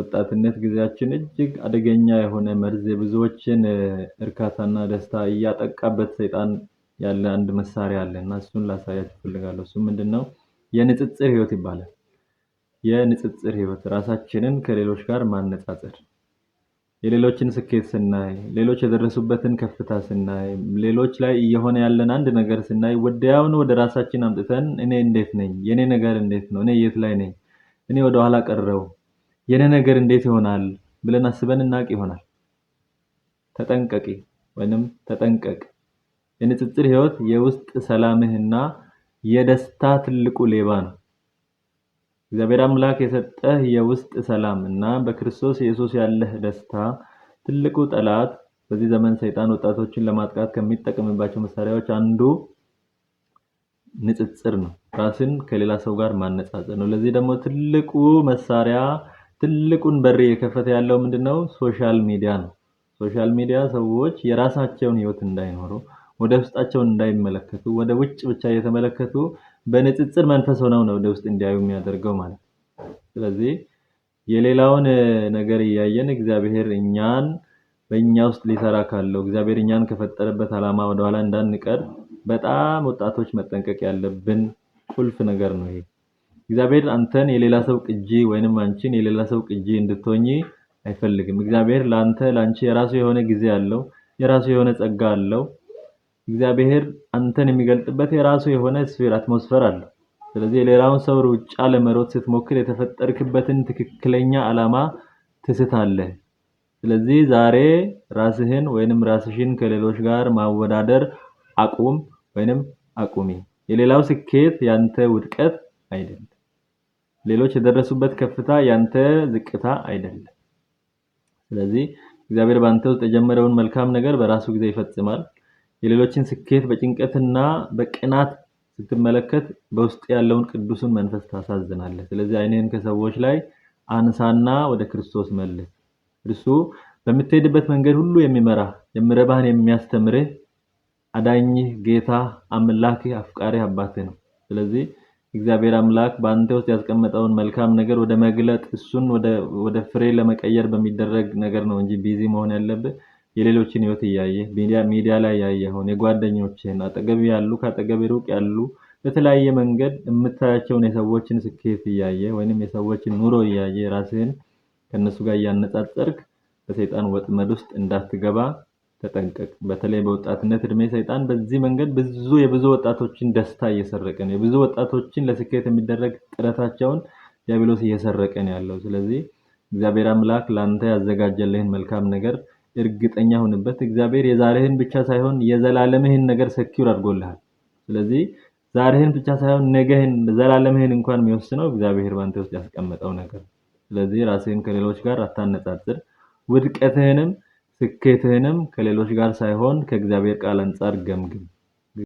የወጣትነት ጊዜያችን እጅግ አደገኛ የሆነ መርዝ የብዙዎችን እርካታና ደስታ እያጠቃበት ሰይጣን ያለ አንድ መሳሪያ አለና እሱን ላሳያችሁ እፈልጋለሁ። እሱ ምንድነው? የንጽጽር ህይወት ይባላል። የንጽጽር ህይወት ራሳችንን ከሌሎች ጋር ማነጻጸር። የሌሎችን ስኬት ስናይ፣ ሌሎች የደረሱበትን ከፍታ ስናይ፣ ሌሎች ላይ እየሆነ ያለን አንድ ነገር ስናይ ወዲያውኑ ወደ ራሳችን አምጥተን እኔ እንዴት ነኝ? የኔ ነገር እንዴት ነው? እኔ የት ላይ ነኝ? እኔ ወደ ኋላ ቀረው የኔ ነገር እንዴት ይሆናል ብለን አስበን እናቅ ይሆናል። ተጠንቀቂ ወይንም ተጠንቀቅ። የንጽጽር ህይወት የውስጥ ሰላምህና የደስታ ትልቁ ሌባ ነው። እግዚአብሔር አምላክ የሰጠህ የውስጥ ሰላም እና በክርስቶስ ኢየሱስ ያለህ ደስታ ትልቁ ጠላት በዚህ ዘመን ሰይጣን ወጣቶችን ለማጥቃት ከሚጠቀምባቸው መሳሪያዎች አንዱ ንጽጽር ነው። ራስን ከሌላ ሰው ጋር ማነጻጸር ነው። ለዚህ ደግሞ ትልቁ መሳሪያ ትልቁን በር የከፈተ ያለው ምንድነው? ሶሻል ሚዲያ ነው። ሶሻል ሚዲያ ሰዎች የራሳቸውን ህይወት እንዳይኖሩ፣ ወደ ውስጣቸው እንዳይመለከቱ፣ ወደ ውጭ ብቻ እየተመለከቱ በንጽጽር መንፈስ ሆነው ነው ወደ ውስጥ እንዲያዩ የሚያደርገው ማለት ነው። ስለዚህ የሌላውን ነገር እያየን እግዚአብሔር እኛን በእኛ ውስጥ ሊሰራ ካለው እግዚአብሔር እኛን ከፈጠረበት ዓላማ ወደኋላ እንዳንቀር በጣም ወጣቶች መጠንቀቅ ያለብን ቁልፍ ነገር ነው ይሄ። እግዚአብሔር አንተን የሌላ ሰው ቅጂ ወይንም አንቺን የሌላ ሰው ቅጂ እንድትሆኚ አይፈልግም። እግዚአብሔር ላንቺ የራሱ የሆነ ጊዜ አለው፣ የራሱ የሆነ ጸጋ አለው። እግዚአብሔር አንተን የሚገልጥበት የራሱ የሆነ ስፌር አትሞስፌር አለው። ስለዚህ የሌላውን ሰው ሩጫ ለመሮጥ ስትሞክር የተፈጠርክበትን ትክክለኛ ዓላማ ትስታለህ። ስለዚህ ዛሬ ራስህን ወይንም ራስሽን ከሌሎች ጋር ማወዳደር አቁም ወይንም አቁሚ። የሌላው ስኬት ያንተ ውድቀት አይደለም። ሌሎች የደረሱበት ከፍታ ያንተ ዝቅታ አይደለም። ስለዚህ እግዚአብሔር ባንተ ውስጥ የጀመረውን መልካም ነገር በራሱ ጊዜ ይፈጽማል። የሌሎችን ስኬት በጭንቀትና በቅናት ስትመለከት በውስጥ ያለውን ቅዱሱን መንፈስ ታሳዝናለህ። ስለዚህ ዓይንህን ከሰዎች ላይ አንሳና ወደ ክርስቶስ መልስ። እርሱ በምትሄድበት መንገድ ሁሉ የሚመራህ የሚረባህን የሚያስተምርህ አዳኝህ ጌታ አምላክህ አፍቃሪህ አባትህ ነው። ስለዚህ እግዚአብሔር አምላክ በአንተ ውስጥ ያስቀመጠውን መልካም ነገር ወደ መግለጥ እሱን ወደ ፍሬ ለመቀየር በሚደረግ ነገር ነው እንጂ ቢዚ መሆን ያለብህ የሌሎችን ህይወት እያየህ ሚዲያ ላይ ያየኸውን የጓደኞችህን አጠገብ ያሉ ከአጠገብ ሩቅ ያሉ በተለያየ መንገድ የምታያቸውን የሰዎችን ስኬት እያየህ ወይንም የሰዎችን ኑሮ እያየህ ራስህን ከነሱ ጋር እያነጻጸርክ በሰይጣን ወጥመድ ውስጥ እንዳትገባ ተጠንቀቅ። በተለይ በወጣትነት እድሜ ሰይጣን በዚህ መንገድ የብዙ ወጣቶችን ደስታ እየሰረቀ ነው። የብዙ ወጣቶችን ለስኬት የሚደረግ ጥረታቸውን ዲያብሎስ እየሰረቀ ነው ያለው። ስለዚህ እግዚአብሔር አምላክ ላንተ ያዘጋጀልህን መልካም ነገር እርግጠኛ ሁንበት። እግዚአብሔር የዛሬህን ብቻ ሳይሆን የዘላለምህን ነገር ሰኪውር አድርጎልሃል። ስለዚህ ዛሬህን ብቻ ሳይሆን ነገህን ዘላለምህን እንኳን የሚወስነው እግዚአብሔር ባንተ ውስጥ ያስቀመጠው ነገር። ስለዚህ ራስህን ከሌሎች ጋር አታነጻጽር። ውድቀትህንም ስኬትህንም ከሌሎች ጋር ሳይሆን ከእግዚአብሔር ቃል አንፃር ገምግም።